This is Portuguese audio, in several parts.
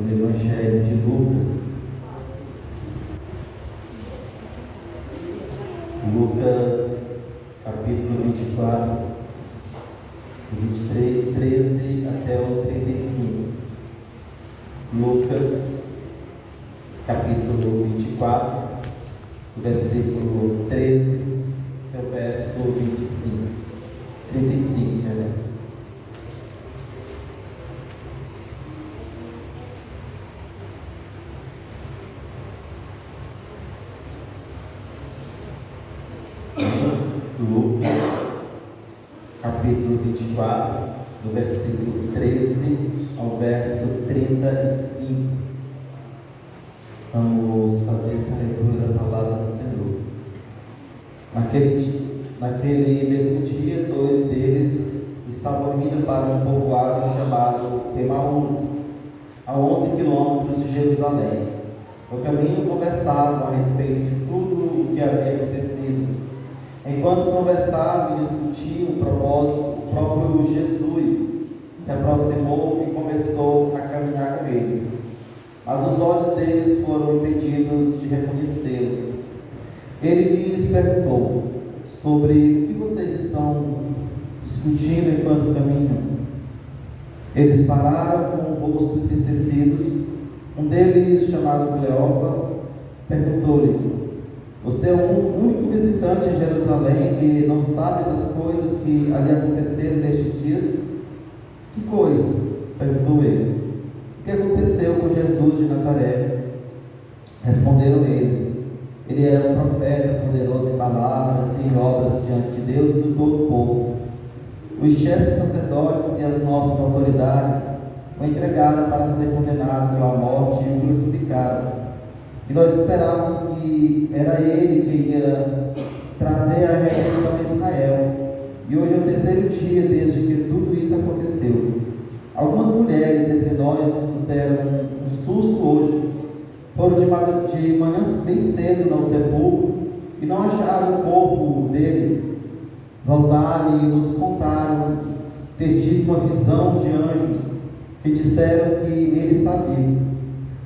no Evangelho de Lucas. Lucas, capítulo 24, 23, 13 até o 35. Lucas, capítulo 24, versículo 13 até o verso 25. 35, né? Lucas, capítulo 24, do versículo 13 ao verso 35. Vamos fazer essa leitura da palavra do Senhor. Naquele mesmo dia, dois deles estavam indo para um povoado chamado Emaús, a 11 quilômetros de Jerusalém. No caminho conversavam a respeito de tudo o que havia acontecido. Enquanto conversavam e discutiam o propósito, o próprio Jesus se aproximou e começou a caminhar com eles. Mas os olhos deles foram impedidos de reconhecê-lo. Ele lhes perguntou: sobre o que vocês estão discutindo enquanto caminham? Eles pararam com o rosto entristecidos. Um deles, chamado Cleopas, perguntou-lhe: você é o único visitante em Jerusalém que não sabe das coisas que ali aconteceram nestes dias? Que coisas? Perguntou ele. O que aconteceu com Jesus de Nazaré? Responderam eles: ele era um profeta, poderoso em palavras e em obras diante de Deus e de todo o povo. Os chefes sacerdotes e as nossas autoridades o entregaram para ser condenado à morte e o crucificaram. E nós esperávamos que era ele que ia trazer a redenção a Israel. E hoje é o terceiro dia desde que tudo isso aconteceu. Algumas mulheres entre nós nos deram um susto hoje. Foram de manhã bem cedo no sepulcro e não acharam o corpo dele. Voltaram e nos contaram ter tido uma visão de anjos que disseram que ele está vivo.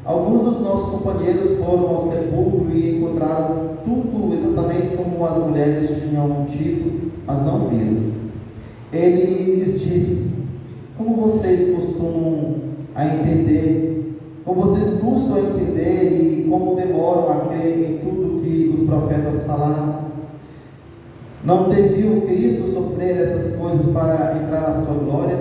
Alguns dos nossos companheiros foram ao sepulcro e encontraram tudo exatamente como as mulheres tinham tido, mas não viram. Ele lhes disse: como vocês custam a entender e como demoram a crer em tudo que os profetas falaram? Não deviam Cristo sofrer essas coisas para entrar na sua glória?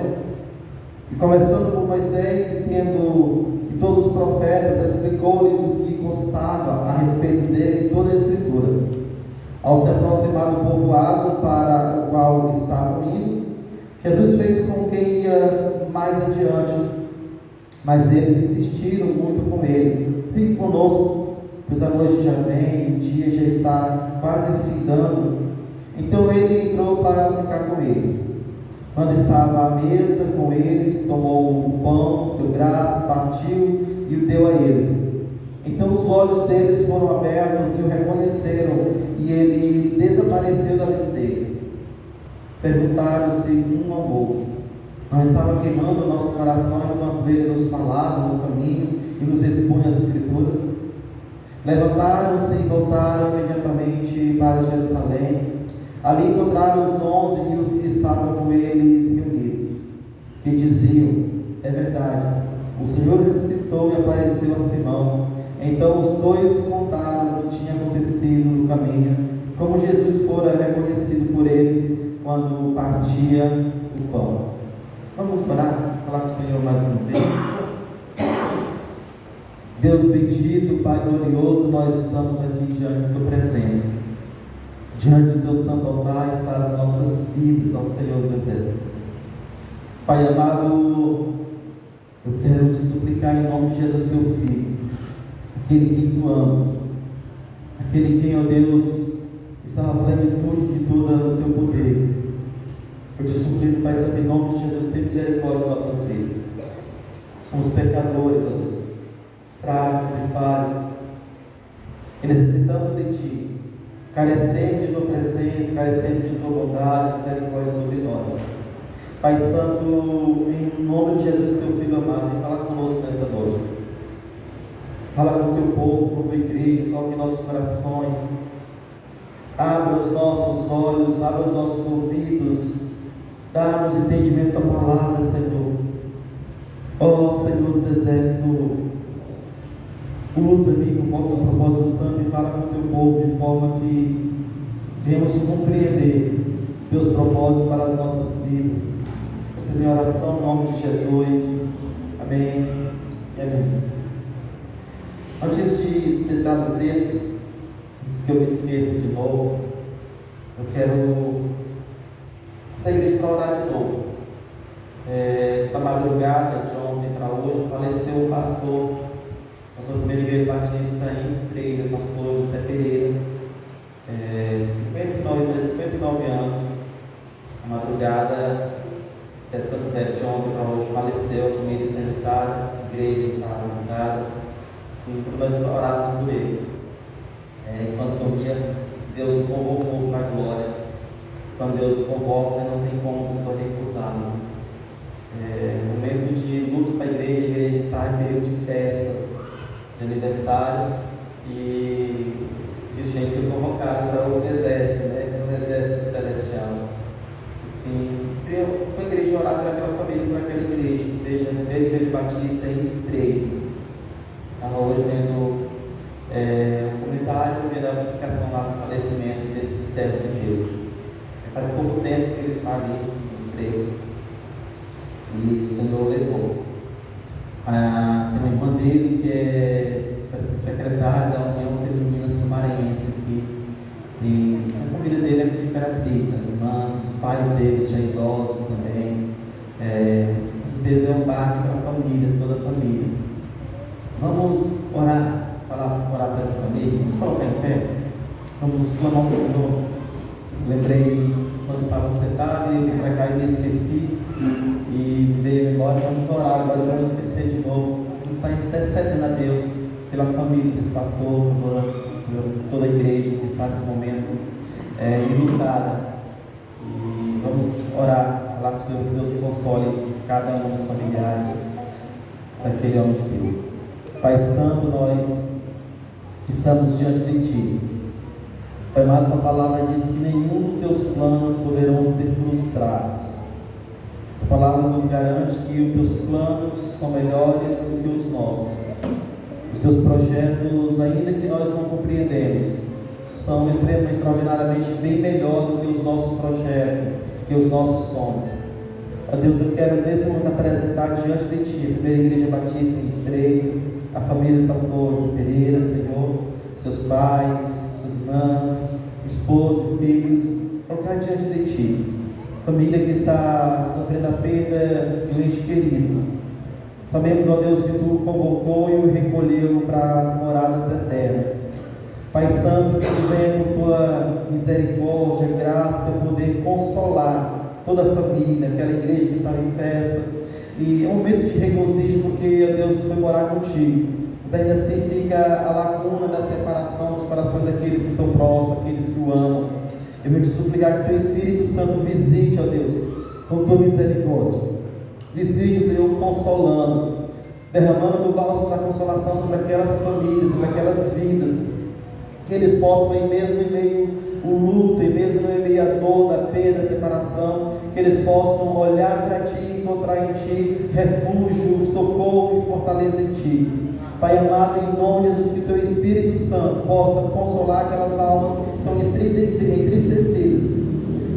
E começando por Moisés, e todos os profetas, explicou-lhes o que constava a respeito dele em toda a Escritura. Ao se aproximar do povoado para o qual estavam indo, Jesus fez com quem ia mais adiante, mas eles insistiram muito com ele: fique conosco, pois a noite já vem, o dia já está quase findando. Então ele entrou para ficar com eles. Quando estava à mesa com eles, tomou o pão, deu graça, partiu e o deu a eles. Então os olhos deles foram abertos e o reconheceram, e ele desapareceu da vista deles. Perguntaram-se um ao outro: não estava queimando o nosso coração enquanto ele nos falava no caminho e nos expunha as Escrituras? Levantaram-se e voltaram imediatamente para Jerusalém. Ali encontraram os 11 e os que estavam com eles reunidos, que diziam: é verdade, o Senhor ressuscitou e apareceu a Simão. Então os dois contaram o que tinha acontecido no caminho, como Jesus fora reconhecido por eles quando partia o pão. Vamos orar, falar com o Senhor mais uma vez. Deus bendito, Pai glorioso, nós estamos aqui diante da tua presença. Diante do teu santo altar está as nossas vidas, ao Senhor dos Exércitos. Pai amado, eu quero te suplicar em nome de Jesus, teu Filho, aquele que tu amas, aquele que, ó Deus, está na plenitude de todo o teu poder. Eu te suplico, Pai Santo, em nome de Jesus, tem misericórdia de nossas vidas. Somos pecadores, ó Deus, fracos e falhos, e necessitamos de Ti. Carecemos de tua presença, carecemos de tua bondade, misericórdia sobre nós. Pai Santo, em nome de Jesus, teu Filho amado, e fala conosco nesta noite. Fala com o teu povo, com a tua igreja, toque nossos corações. Abra os nossos olhos, abra os nossos ouvidos. Dá-nos entendimento da palavra, Senhor. Ó Senhor dos Exércitos, usa-me conforme o propósito santo e fala com o teu povo de forma que venhamos compreender teus propósitos para as nossas vidas. Essa é a minha oração em nome de Jesus. Amém e amém. Antes de entrar no texto, antes que eu me esqueça de novo, eu quero a igreja para orar de novo. Esta madrugada de ontem para hoje faleceu o pastor, pastor do primeira igreja batista em Estreita, pastor José Pereira, 59 anos. A madrugada de ontem para hoje faleceu, família sanitária, a igreja estava madrugada. Sim, nós orávamos por ele. Enquanto dormia, Deus o convocou para a glória. Quando Deus o convoca, não tem como a pessoa recusá-lo. Momento de luto para a igreja está em período de festas, de aniversário, e o dirigente foi convocado para o exército, para o exército celestial. Assim, com a igreja orar para aquela família, para aquela igreja batista em Estreito. Estava hoje vendo um comentário, vendo a publicação lá do falecimento desse servo de Deus. Faz pouco tempo que ele está ali em Estreito e o Senhor levou. Tem uma irmã dele que é secretária da União Feminina Sumarense, que a família dele é de Imperatriz, as irmãs, os pais deles já idosos também. Deus é um baque para a família, toda a família. Vamos orar para essa família. Vamos colocar em pé. Vamos clamar ao Senhor. Lembrei quando estava sentado e vim para cá e me esqueci. E veio embora. Vamos orar agora para não esquecer de novo. Vamos estar intercedendo a Deus pela família desse pastor, por toda a igreja que está nesse momento enlutada. E vamos orar, falar com o Senhor que Deus console cada um dos familiares daquele homem de Deus. Pai Santo, nós estamos diante de Ti. Pai amado, a palavra diz que nenhum dos Teus planos poderão ser frustrados. A palavra nos garante que os Teus planos são melhores do que os nossos. Os Teus projetos, ainda que nós não compreendemos, são extraordinariamente bem melhor do que os nossos projetos, que os nossos sonhos. Ó Deus, eu quero nesse momento apresentar diante de Ti a primeira igreja batista em Estreito, a família do pastor Pereira, Senhor, seus pais, suas irmãs, esposa e filhos, colocar diante de Ti. Família que está sofrendo a perda de um ente querido. Sabemos, ó Deus, que Tu o convocou e o recolheu para as moradas eternas. Pai Santo, que Tu venha com Tua misericórdia, graça, Teu poder consolar toda a família, aquela igreja que estava em festa. E é um momento de regozijo, porque ó Deus foi morar contigo. Mas ainda assim fica a lacuna da separação dos corações daqueles que estão próximos, aqueles que o amam. Eu vou te suplicar que Teu Espírito Santo visite, ó Deus, com Tua misericórdia. Visite, Senhor, consolando, derramando do bálsamo da consolação sobre aquelas famílias, sobre aquelas vidas. Que eles possam, mesmo em meio ao luto, e mesmo em meio à dor, da perda, da separação, que eles possam olhar para Ti e encontrar em Ti refúgio, socorro e fortaleza em Ti. Pai amado, em nome de Jesus, que Teu Espírito Santo possa consolar aquelas almas que estão entristecidas,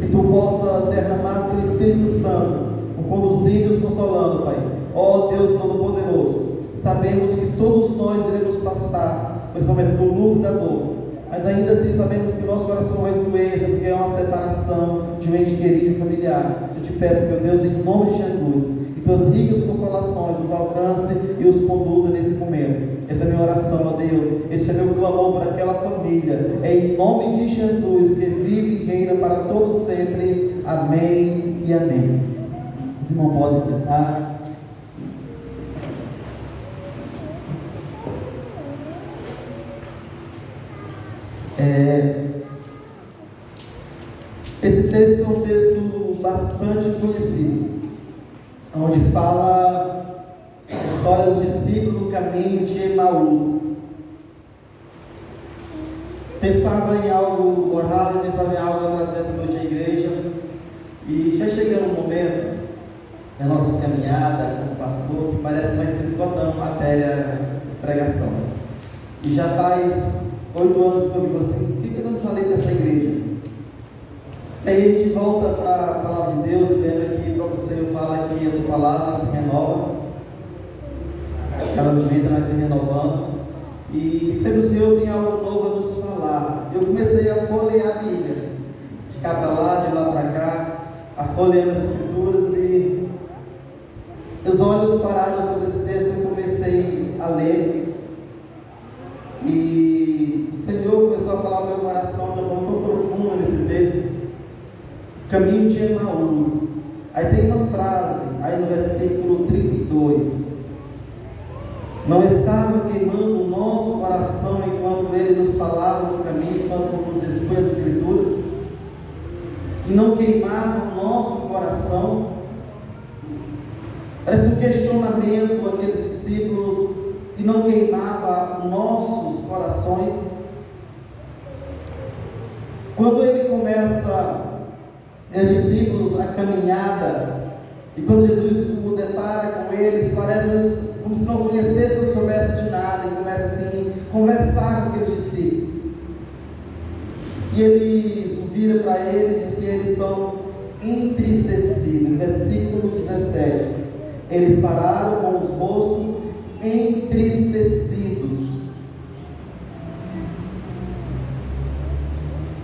que Tu possa derramar Teu Espírito Santo, conduzindo e os consolando, Pai. Ó Deus Todo-Poderoso, sabemos que todos nós iremos passar por esse momento do luto e da dor, mas ainda assim sabemos que o nosso coração vai doer, porque é uma separação de um ente querido e familiar. Eu te peço, meu Deus, em nome de Jesus, que Tuas ricas consolações nos alcancem e os conduza nesse momento. Essa é a minha oração, ó Deus. Esse é meu clamor por aquela família. É em nome de Jesus, que vive e reina para todos sempre. Amém e amém. Os irmãos podem sentar. Esse texto é um texto bastante conhecido, onde fala a história do discípulo no caminho de Emaús. pensava em algo orar, pensava em algo a trazer essa noite à igreja, e já chegando um momento da nossa caminhada como pastor, que parece que vai se esgotando matéria de pregação. E já faz 8 anos que eu digo assim: o que eu não falei dessa igreja? Aí a gente volta para a palavra de Deus, e lembra que para o Senhor fala que a sua palavra se renova, cada momento vai se renovando, e sempre o Senhor tem algo novo a nos falar. Eu comecei a folhear a Bíblia, de cá para lá, de lá para cá, a folheando as Escrituras, e os olhos parados sobre esse texto, eu comecei a ler, e o Senhor começou a falar no meu coração de uma forma tão profunda nesse texto. Caminho de Emaús. Aí tem uma frase, aí no versículo 32: não estava queimando o nosso coração enquanto Ele nos falava no caminho, enquanto nos expunha a Escritura, e não queimava o nosso coração? Parece um questionamento aqueles discípulos, e não queimava os nossos corações. Quando Ele começa, os discípulos, a caminhada, e quando Jesus o depara com eles, parece como se não conhecesse, não soubesse de nada, e começa assim a conversar com aqueles discípulos, e eles viram para eles e diz que eles estão entristecidos. Versículo 17: eles pararam com os rostos entristecidos.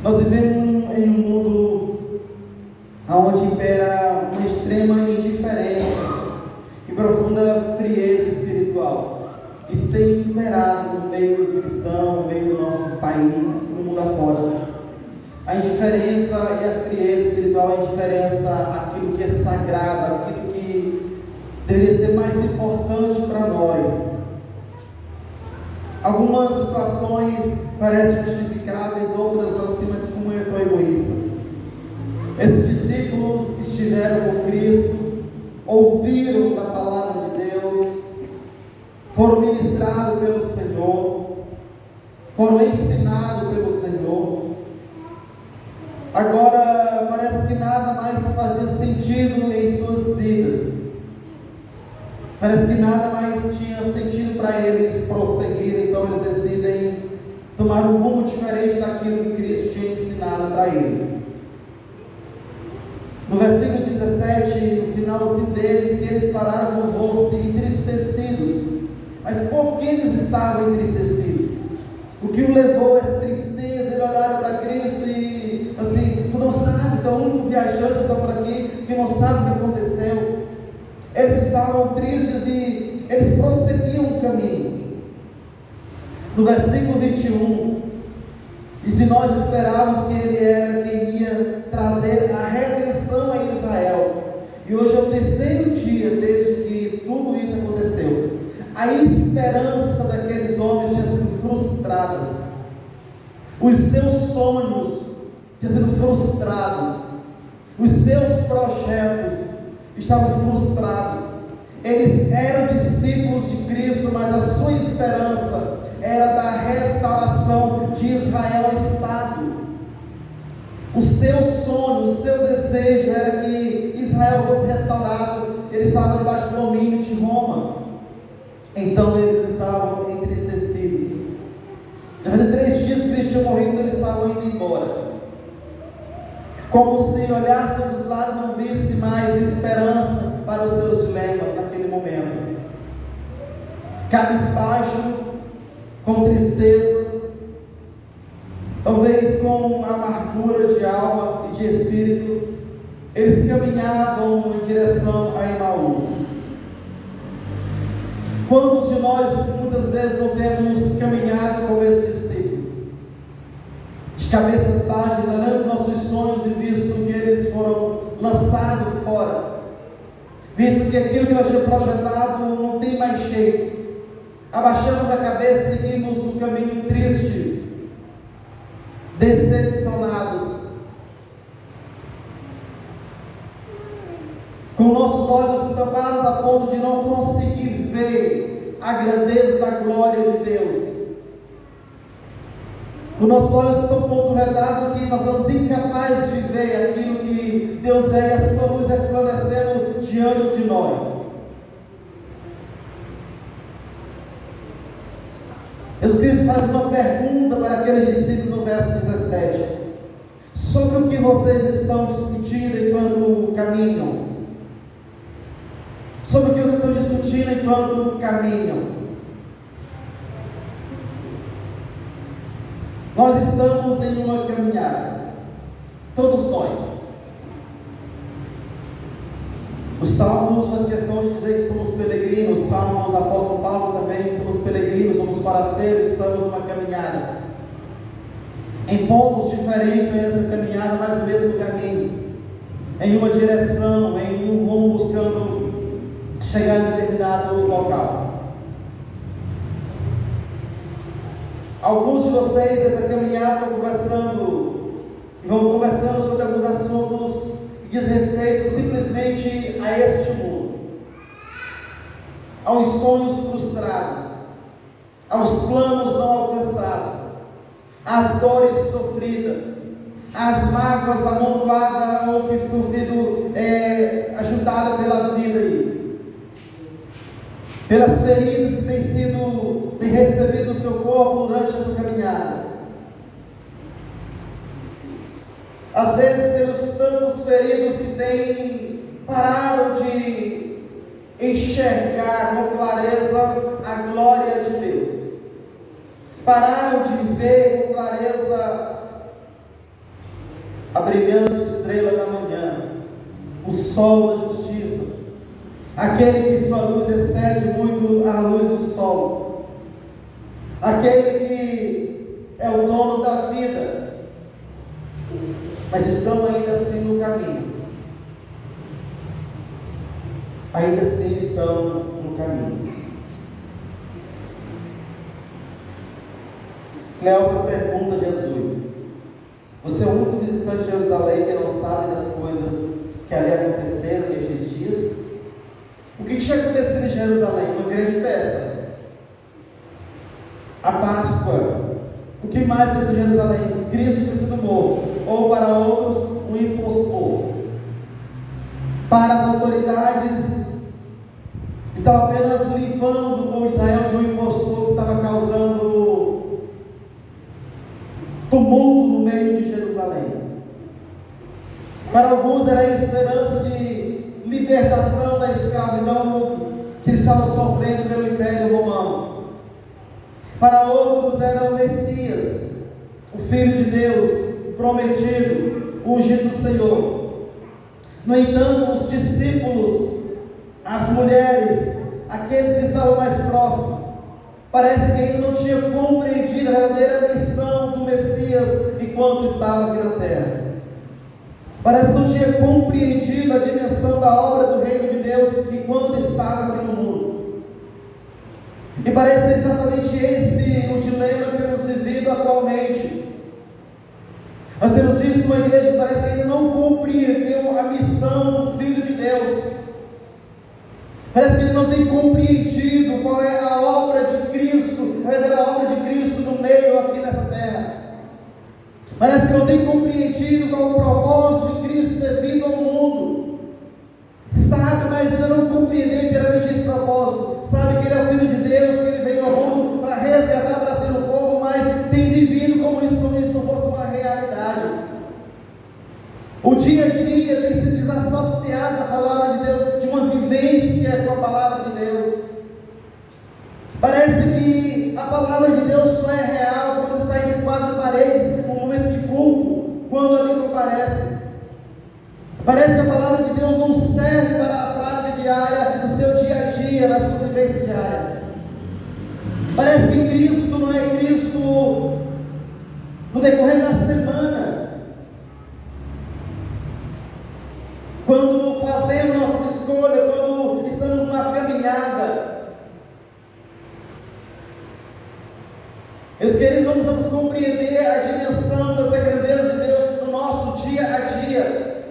Nós vivemos em um mundo onde impera uma extrema indiferença e profunda frieza espiritual. Isso tem imperado no meio cristão, no meio do nosso país, no mundo afora. A indiferença e a frieza espiritual, a indiferença àquilo que é sagrado, aquilo que deveria ser mais importante para nós. Algumas situações parecem justificáveis, outras assim, mas como eu estou egoísta. Esses discípulos estiveram com Cristo, ouviram da palavra de Deus, foram ministrados pelo Senhor, foram ensinados pelo Senhor. Agora parece que nada mais fazia sentido em suas vidas. Parece que nada mais tinha sentido para eles prosseguir, então eles decidem tomar um rumo diferente daquilo que Cristo tinha ensinado para eles. No versículo 17, no finalzinho deles, que eles pararam com os rostos entristecidos. Mas por que eles estavam entristecidos? O que o levou a essa tristeza? Eles olharam para Cristo e assim, tu não sabe, tu é o único viajante que está por aqui, que não sabe o que aconteceu. Eles estavam tristes e eles prosseguiam o caminho. No versículo 21, e se nós esperávamos que Ele era quem ia trazer a redenção a Israel, e hoje é o terceiro dia desde que tudo isso aconteceu, a esperança daqueles homens tinha sido frustrada, os seus sonhos tinham sido frustrados, os seus projetos estavam frustrados. Eles eram discípulos de Cristo, mas a sua esperança era da restauração de Israel Estado. O seu sonho, o seu desejo era que Israel fosse restaurado. Eles estavam debaixo do domínio de Roma. Então eles estavam entristecidos. Já fazia 3 dias que Cristo tinha morrido, então eles estavam indo embora. Como se olhasse todos os lados e não visse mais esperança para os seus dilemas naquele momento. Cabisbaixo, com tristeza, talvez com amargura de alma e de espírito, eles caminhavam em direção a Emaús. Quantos de nós muitas vezes não temos caminhado como esses discípulos, de cabeças baixas, olhando nossos sonhos e visto que eles foram lançados fora, visto que aquilo que nós tínhamos projetado não tem mais jeito, abaixamos a cabeça e seguimos um caminho triste, decepcionados, com nossos olhos tampados a ponto de não conseguir ver a grandeza da glória de Deus, com os nossos olhos estão tão vedados que nós estamos incapazes de ver aquilo que Deus é e a sua luz resplandecendo diante de nós. Jesus Cristo faz uma pergunta para aquele discípulo no verso 17: sobre o que vocês estão discutindo enquanto caminham? Sobre o que vocês estão discutindo enquanto caminham? Nós estamos em uma caminhada, todos nós. Os Salmos faz questão de dizer que somos peregrinos. Os Salmos, o apóstolo Paulo também, somos peregrinos, somos forasteiros, estamos numa caminhada. Em pontos diferentes nessa caminhada, mas no mesmo caminho. Em uma direção, em um rumo, buscando chegar em determinado local. Alguns de vocês nessa caminhada estão conversando, e vão conversando sobre alguns assuntos que diz respeito simplesmente a este mundo, aos sonhos frustrados, aos planos não alcançados, às dores sofridas, às mágoas amontoadas ou que estão sendo ajuntadas pela vida aí, pelas feridas que têm recebido no seu corpo durante a sua caminhada. Às vezes pelos tantos feridos que têm parado de enxergar com clareza a glória de Deus, pararam de ver com clareza a brilhante estrela da manhã, o sol da justiça, aquele que sua luz excede muito a luz do sol, aquele que é o dono da vida, mas estão ainda assim no caminho, ainda assim estão no caminho. Cleópatra pergunta a Jesus: você é o único visitante de Jerusalém que não sabe das coisas que ali aconteceram nestes dias? O que tinha acontecido em Jerusalém? Uma grande festa, a Páscoa. O que mais nesse Jerusalém? Cristo tinha sido morto, ou para outros, um impostor. Para as autoridades, estava apenas limpando o povo de Israel de um impostor que estava causando tumulto no meio de Jerusalém. Para alguns era a esperança de libertação da escravidão que eles estavam sofrendo pelo Império Romano. Para outros era o Messias, o Filho de Deus, prometido, o ungido do Senhor. No entanto, os discípulos, as mulheres, aqueles que estavam mais próximos, parece que ainda não tinham compreendido a verdadeira missão do Messias enquanto estava aqui na terra. Parece que não tinha compreendido a dimensão da obra do reino de Deus enquanto estava aqui no mundo. E parece exatamente esse o dilema que temos vivido atualmente. Nós temos visto uma igreja que parece que ainda não compreendeu a missão do Filho de Deus. Parece que ele não tem compreendido qual é a obra de Cristo, a verdadeira obra de Cristo no meio aqui nessa terra. Parece que não tem compreendido qual é o propósito de Cristo ter vindo ao mundo. Sabe, mas ainda não compreendeu inteiramente esse propósito. Sabe que Ele é o Filho de Deus, que Ele veio ao mundo para resgatar, para ser o povo, mas tem vivido como isso não fosse uma realidade. O dia a dia tem sido desassociado da palavra de Deus, de uma vivência com a palavra de Deus. Parece que a palavra de Deus só é real quando está entre quatro paredes, no momento de culto, quando ali comparece. Parece que a palavra de Deus não serve para a prática diária, no seu dia a dia, na sua vivência diária. Parece que Cristo não é Cristo no decorrer da semana. Quando fazemos nossas escolhas, quando estamos numa caminhada. Meus queridos, vamos compreender a dimensão das grandezas de Deus no nosso dia a dia.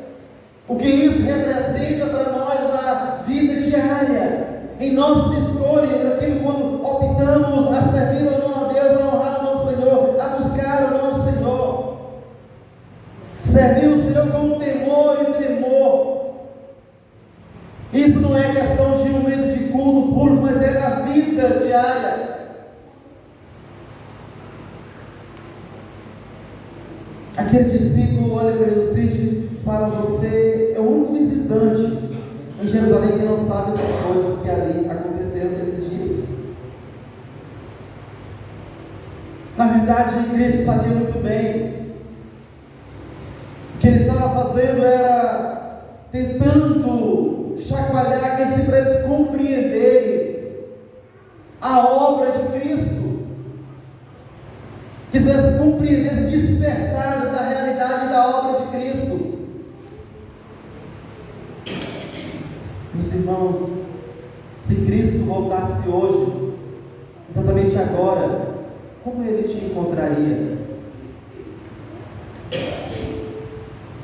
O que isso representa para nós na vida diária, em nossas escolhas, naquilo quando optamos a servir ou não a Deus, a honrar ou não o Senhor, a buscar ou não o Aquele discípulo olha para Jesus Cristo e fala: você é o único visitante em Jerusalém que não sabe das coisas que ali aconteceram nesses dias. Na verdade, Cristo sabia muito bem. O que ele estava fazendo era tentando chacoalhar aqueles para eles compreenderem a obra de Cristo, que eles pudessem compreender, se despertar da realidade da obra de Cristo. Meus irmãos, se Cristo voltasse hoje, exatamente agora, como Ele te encontraria?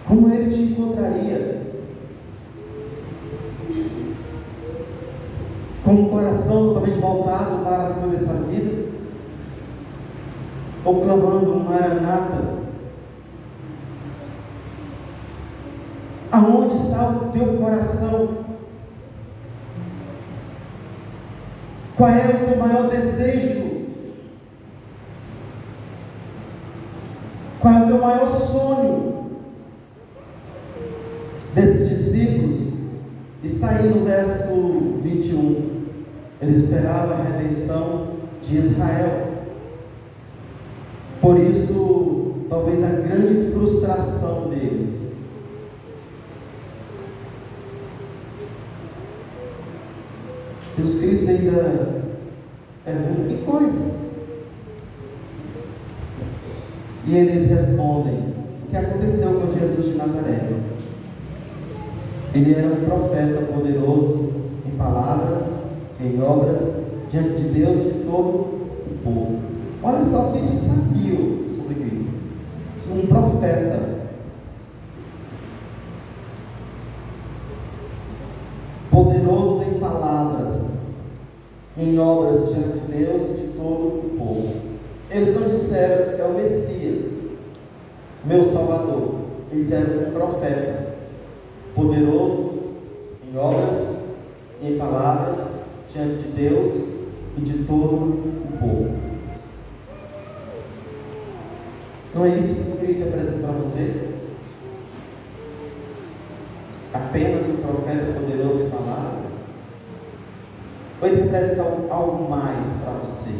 Como Ele te encontraria? Com um coração totalmente voltado para as coisas desta vida? Ou clamando um Maranata? Aonde está o teu coração? Qual é o teu maior desejo? Qual é o teu maior sonho? Desses discípulos está aí no verso 21. Ele esperava a redenção de Israel. Por isso, talvez a grande frustração deles Jesus Cristo ainda pergunta: que coisas? E eles respondem: o que aconteceu com Jesus de Nazaré? Ele era um profeta poderoso em palavras, em obras, diante de Deus e de todo o povo. Olha só o que eles sabiam sobre Cristo. Um profeta poderoso em palavras, em obras diante de Deus e de todo o povo. Eles não disseram: é o Messias, meu Salvador. Eles eram um profeta poderoso em obras e em palavras diante de Deus e de todo o povo. Não é isso que Cristo apresenta para você? Apenas um profeta poderoso em palavras? Ou ele representa algo mais para você?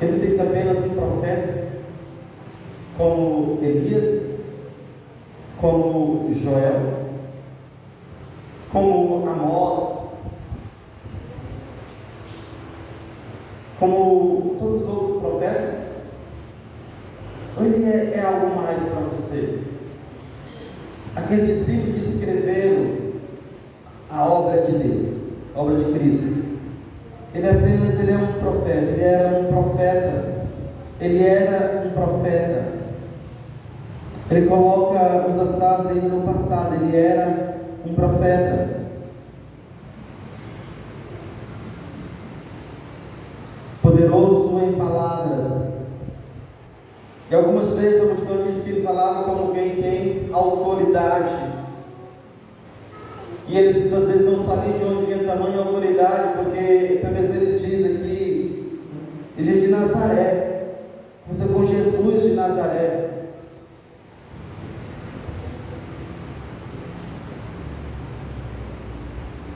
Ele tem sido apenas um profeta, como Elias, como Joel, como Amós, como todos os outros profetas? Ou ele é algo mais para você? Aquele discípulo descreveram a obra de Deus, a obra de Cristo. Ele é um profeta, ele era um profeta, Ele usa a frase ainda no passado: ele era um profeta. Poderoso em palavras. E algumas vezes a multidão diz que ele falava como alguém tem autoridade. E eles às vezes não sabiam de onde vinha tamanha autoridade, porque até mesmo eles dizem que ele é de Nazaré, começou com Jesus de Nazaré.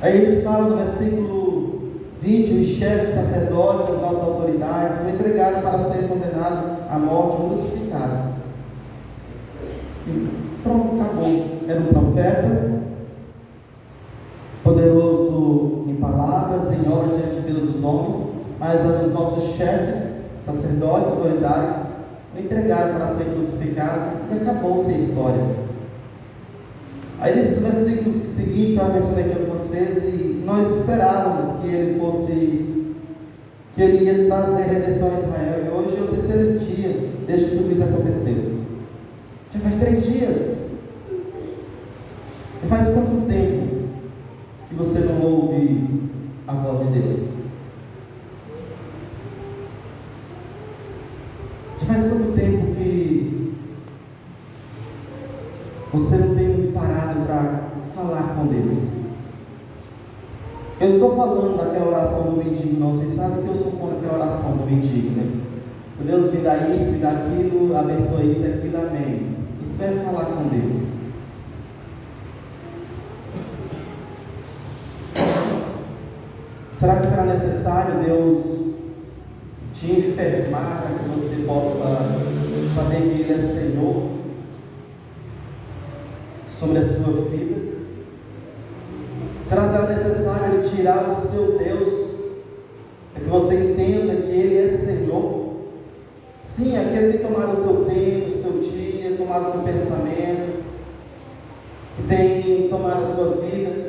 Aí eles falam no versículo 20: os chefes, sacerdotes, as nossas autoridades o entregaram para ser condenado à morte ou crucificado. Sim, pronto, acabou. Era um profeta poderoso em palavras, em obra diante de Deus dos homens, mas os nossos chefes, sacerdotes, autoridades o entregaram para ser crucificado e acabou-se a história. Aí nesses versículos seguintes, eu mencionei aqui algumas vezes, e nós esperávamos que ele ia trazer redenção a Israel, e hoje é o terceiro dia desde que tudo isso aconteceu. Já faz 3 dias. E faz quanto tempo que você não ouve a voz de Deus? Já faz quanto tempo que você não tem parado para falar com Deus? Eu não estou falando daquela oração do mendigo, não. Vocês sabem que eu sou contra aquela oração do mendigo, né? Se Deus me dá isso, me dá aquilo, abençoe isso, aquilo, amém. Espere falar com Deus. Será que será necessário Deus te enfermar para que você possa saber que Ele é Senhor sobre a sua vida? Será que será necessário Ele tirar o seu Deus para que você entenda que Ele é Senhor? Sim, aquele que tomar o seu tempo, o seu dia, tomar o seu pensamento, que tem tomado a sua vida.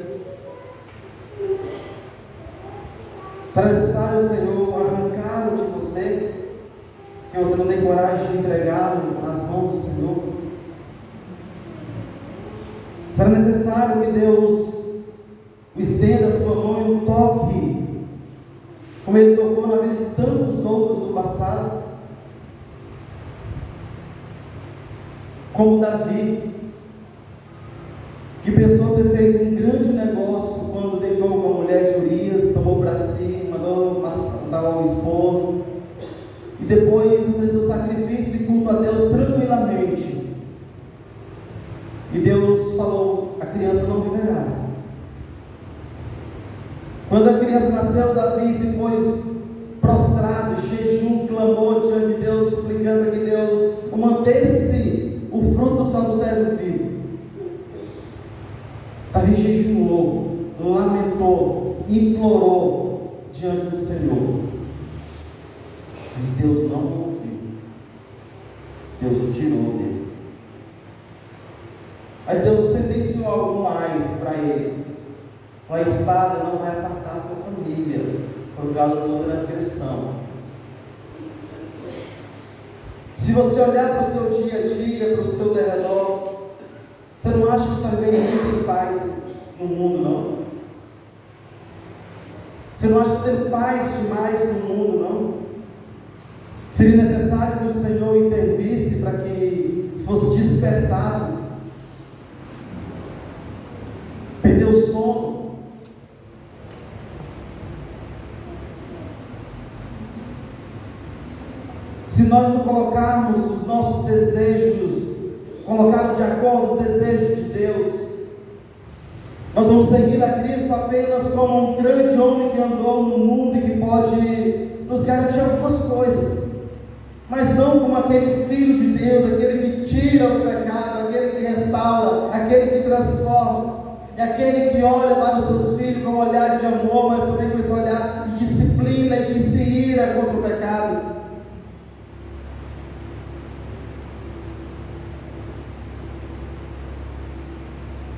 Será necessário o Senhor arrancá-lo de você, que você não tem coragem de entregá-lo nas mãos do Senhor? Será necessário que Deus estenda a sua mão e o toque, como Ele tocou na vida de tantos outros do passado? Como Davi, que pensou ter feito um grande negócio quando deitou com a mulher de Urias, tomou para si, mandou matar o esposo, e depois ofereceu sacrifício e culto a Deus tranquilamente. E Deus falou: a criança não viverá. Quando a criança nasceu, Davi se pôs prostrado, jejum, clamou diante de Deus, suplicando para que Deus o mantesse o fruto do seu adultério vivo. Davi jejuou, lamentou, implorou diante do Senhor, mas Deus não o ouviu. Deus o tirou dele. Mas Deus sentenciou algo mais para ele: a espada não vai apartar a tua família por causa da tua transgressão. Se você olhar para o seu dia a dia, para o seu derredor, você não acha que talvez ninguém tem paz no mundo, não? Você não acha que tem paz demais no mundo, não? Seria necessário que o Senhor intervisse para que fosse despertado, perdeu o sono. Se nós não colocarmos os nossos desejos, colocarmos de acordo os desejos de Deus, nós vamos seguir a Cristo apenas como um grande homem que andou no mundo e que pode nos garantir algumas coisas, mas não como aquele Filho de Deus, aquele que tira o pecado, aquele que restaura, aquele que transforma, é aquele que olha para os seus filhos com um olhar de amor, mas também com esse olhar de disciplina e que se ira contra o pecado.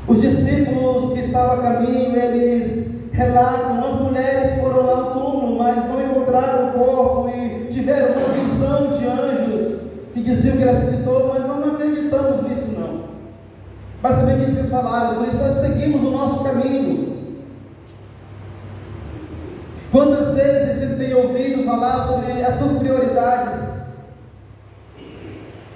Os discípulos que estavam a caminho, eles relatam: as mulheres foram lá ao túmulo, mas não encontraram o corpo e tiveram uma visão de anjos que diziam que ele ressuscitou, mas não acreditamos nisso não. Basicamente isso que eles falaram, por isso nós seguimos o nosso caminho. Quantas vezes você tem ouvido falar sobre as suas prioridades?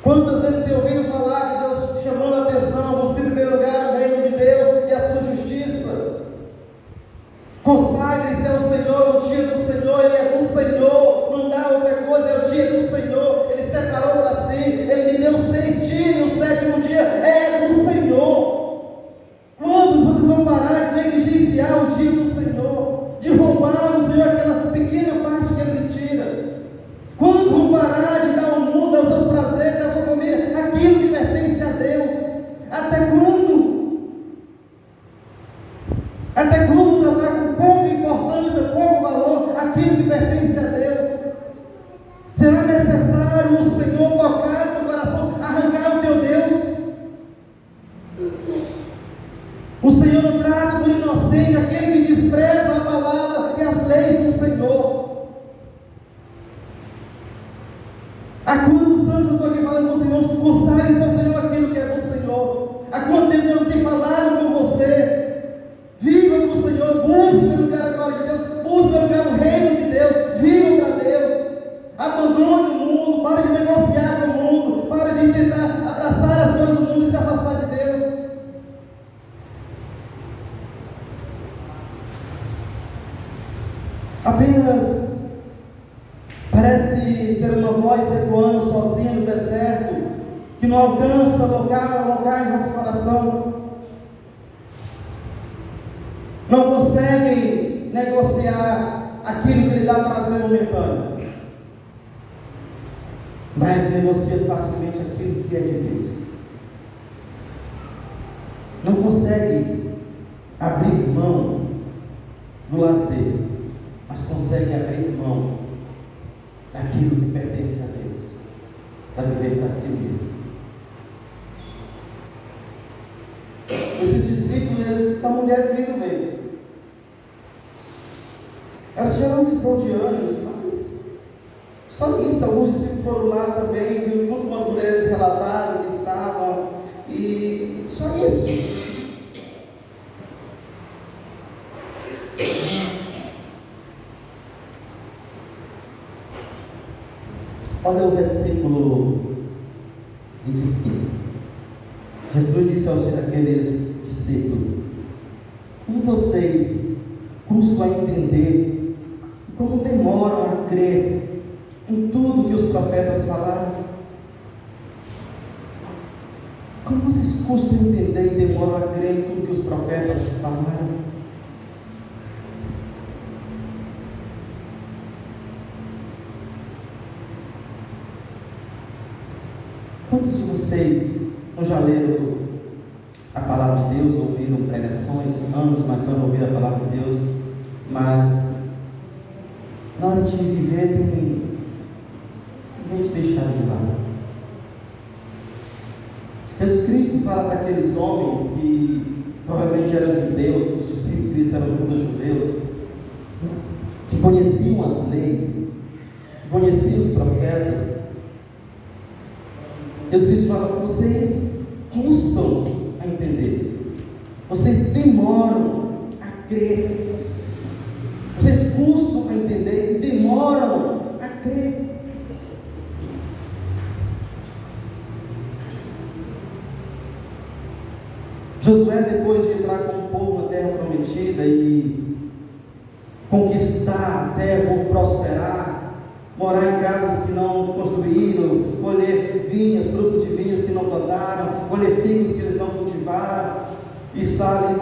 Quantas vezes tem ouvido falar que Deus chamando a atenção, busque em primeiro lugar o reino de Deus e a sua justiça? Consagre-se ao Senhor, o dia do Senhor, Ele é do Senhor, não dá outra coisa, é o dia do Senhor, Ele separou para si, Ele me deu 6 dias, e o 7º dia é do Senhor. Quando vocês vão parar de negligenciar o dia do Senhor, de roubar o Senhor aquela pequena parte que Ele lhe tira? Quando vão parar de dar ao mundo, aos seus prazeres, à sua família, aquilo que pertence a Deus? Até quando? Até quando tratar com pouca importância, pouco valor, aquilo que pertence a Deus? Será necessário o Senhor tocar no teu coração, arrancar o teu Deus? O Senhor não trata por inocente aquele que despreza a palavra e as leis do Senhor. Há quantos anos eu estou aqui falando com os irmãos: consagre ao Senhor aquilo que é do Senhor? Há quanto tempo Deus tem falado com você? Viva com o Senhor, busque pelo lugar da glória de Deus, busque pelo lugar do reino de Deus, viva para Deus. Abandone o mundo, pare de negociar com o mundo, pare de tentar abraçar as coisas do mundo e se afastar de Deus. alcança lugar em nosso coração, não consegue negociar aquilo que lhe dá prazer momentâneo, mas negocia facilmente aquilo que é de Deus. Não consegue abrir mão do lazer, mas consegue abrir mão daquilo que pertence a Deus, para viver para si mesmo. Esses discípulos, eles estavam mulher vindo mesmo. Elas tinham uma visão de anjos, mas só isso. Alguns discípulos foram lá também, viram tudo como as mulheres relataram que estavam, e só isso. Olha o versículo 25. Jesus disse àqueles discípulos: como vocês custam a entender, como demoram a crer em tudo que os profetas falaram? Como vocês custam a entender e demoram a crer em tudo que os profetas falaram? Quantos de vocês não já leram a palavra de Deus, ouviram pregações, anos ouviram a palavra de Deus, mas na hora de viver tem simplesmente deixado de lado? Jesus Cristo fala para aqueles homens que provavelmente eram judeus, os discípulos de Cristo eram todos judeus, que conheciam as leis, que conheciam os profetas. Jesus Cristo fala: vocês custam a entender, vocês demoram a crer, vocês custam a entender e demoram a crer. Josué, depois de entrar com o povo na terra prometida e conquistar a terra, prosperar, morar em casas que não construíram, colher vinhas, frutos de vinhas que não plantaram, colher figos que eles não cultivaram, e estar ali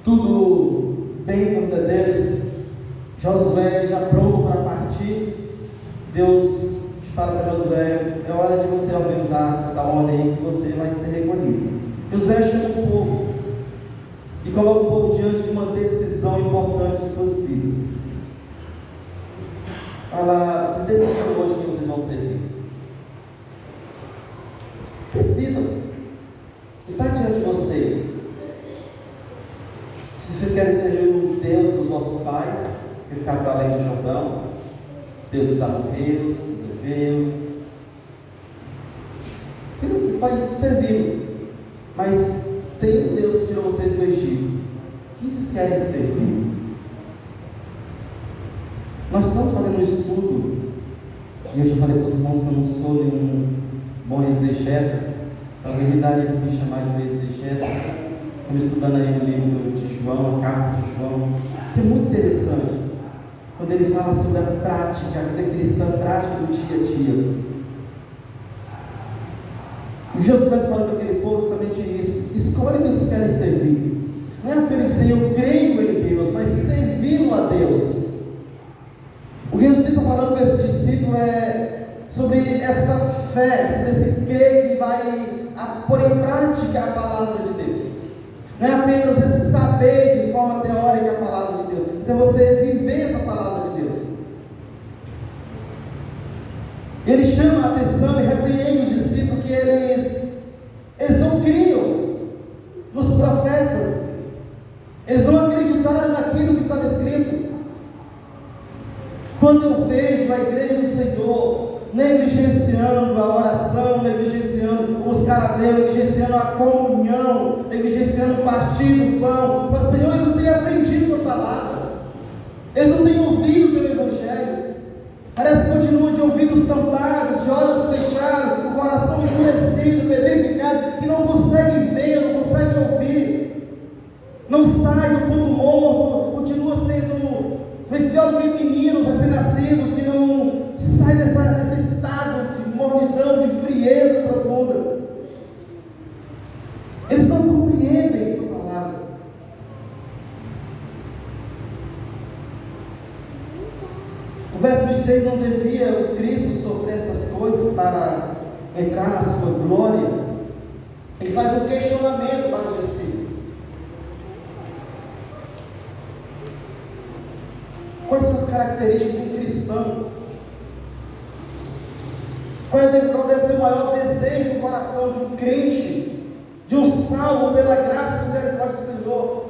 tudo bem com a vida deles. Josué já pronto para partir, Deus fala para Josué: é hora de você organizar da ordem aí que você vai ser recolhido. Josué chama o povo e coloca o povo diante de uma decisão importante em suas vidas. Fala: vocês decidem hoje que vocês vão servir. Decidam. Está diante de vocês. Se vocês querem servir os deuses dos vossos pais, que ficaram para além do Jordão, os deuses dos amorreus, dos heveus, você pode servir, mas tem um Deus que tirou vocês do Egito. Quem vocês querem servir? Nós estamos fazendo um estudo, e eu já falei para os irmãos que eu não sou nenhum bom exegeta, talvez me daria para me chamar de um exegeta. Estamos estudando aí o livro de João, a carta de João, que é muito interessante, quando ele fala sobre a prática, a vida cristã prática do dia a dia. E Jesus vai falando para aquele povo exatamente isso: escolhe quem vocês querem servir. Não é apenas dizer eu creio em Deus, mas servindo a Deus. O que Jesus está falando para esses discípulos é sobre esta fé, sobre esse crer que vai pôr em prática a palavra de Deus. Não é apenas você saber de forma teórica a palavra de Deus, mas é você viver essa palavra de Deus. Ele chama a atenção e repreende os discípulos que eles não criam nos profetas, eles não acreditaram naquilo que estava escrito. Quando eu vejo a igreja do Senhor negligenciando a oração, negligenciando os caradeus, negligenciando a comunhão, negligenciando o partir do pão, o Senhor, eles não têm aprendido a palavra, eles não têm ouvido o teu evangelho. Parece que continuam de ouvidos tampados, de olhos fechados, o coração endurecido, pedrificado, que não consegue ver, não consegue ouvir, não sai do ponto morto, continua sendo pior do que meninos recém-nascidos, que não sai desse estado de mornidão, de frieza profunda. 16 não devia o Cristo sofrer essas coisas para entrar na sua glória? Ele faz um questionamento para os discípulos. Quais são as características de um cristão? Qual deve ser o maior desejo do coração de um crente, de um salvo pela graça e misericórdia do Senhor?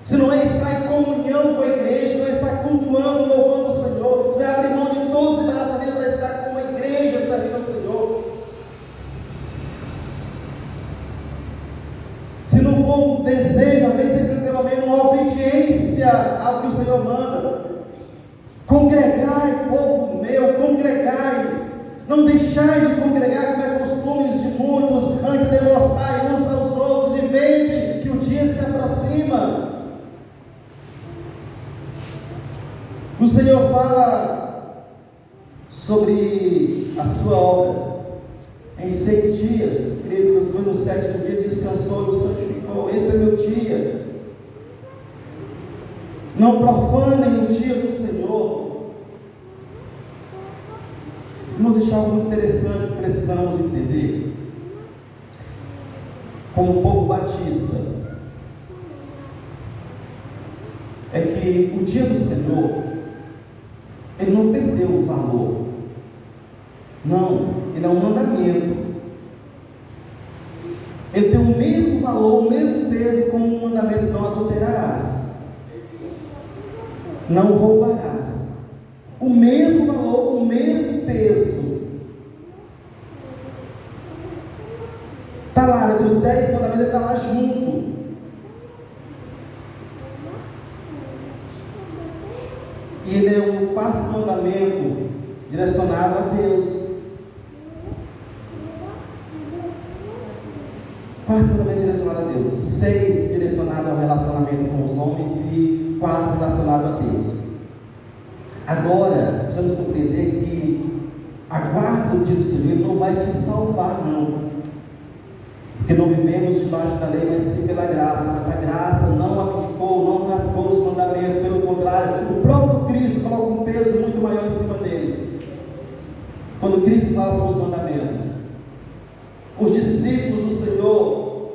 Se não é estar em comunhão com a igreja, não é estar cultuando, louvando o Senhor, se não é abrir mão de todos os embaraçamentos para estar com a igreja, servindo ao Senhor. Se não for um desejo, às vezes pelo menos uma obediência ao que o Senhor manda. Congregai, povo meu, congregai. Não deixai de congregar, como é costumes de muitos, antes de mostrar uns aos outros, e vede que o dia se aproxima. O Senhor fala sobre a sua obra. Em 6 dias, queridos, no 7º dia descansou e o santificou. Este é meu dia. Não profanem o dia do Senhor. Vamos deixar algo muito interessante que precisamos entender. Como povo batista, é que o dia do Senhor, ele não perdeu o valor. Não, ele é um mandamento. Ele tem o mesmo valor, o mesmo peso como o mandamento: não adulterarás, não roubarás. O mesmo valor, o mesmo peso. Está lá, entre os 10 mandamentos, ele está lá junto. E ele é o 4º mandamento direcionado a Deus. 4º mandamento direcionado a Deus. 6 direcionado ao relacionamento com os homens e 4 relacionado a Deus. Agora, precisamos compreender que a guarda do dia do Senhor não vai te salvar, não. Porque não vivemos debaixo da lei, mas sim pela graça. Mas a graça não abdicou, não rasgou os mandamentos. Pelo contrário, o próprio Cristo coloca um peso muito maior em cima deles. Quando Cristo fala sobre os mandamentos, os discípulos do Senhor,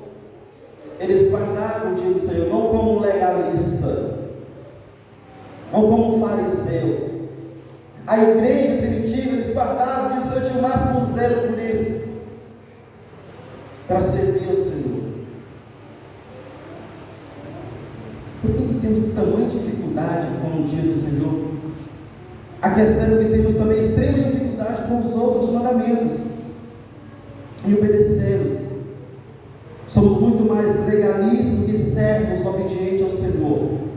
eles guardavam o dia do Senhor, não como um legalista, não como um fariseu. A igreja primitiva, eles guardavam o dia do Senhor, tinha o máximo zelo por isso, para servir ao Senhor. Por que temos tamanha dificuldade com o dia do Senhor? A questão é que temos também extrema dificuldade com os outros mandamentos e obedecê-los. Somos muito mais legalistas do que servos obedientes ao Senhor.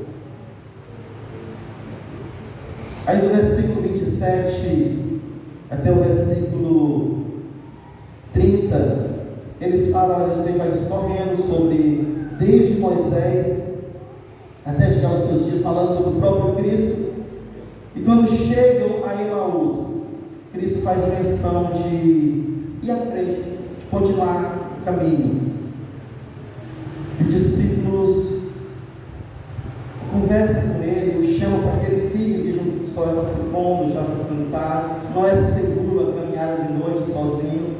Aí do versículo 27 até o versículo 30, eles falam, a gente vai discorrendo sobre, desde Moisés até chegar aos seus dias, falando sobre o próprio Cristo. E quando chegam a Emaús, Cristo faz menção de ir à frente, de continuar o caminho. Os discípulos conversam com ele, o chamam para aquele filho que o sol está se pondo, já está cantado, não é seguro a caminhada de noite sozinho.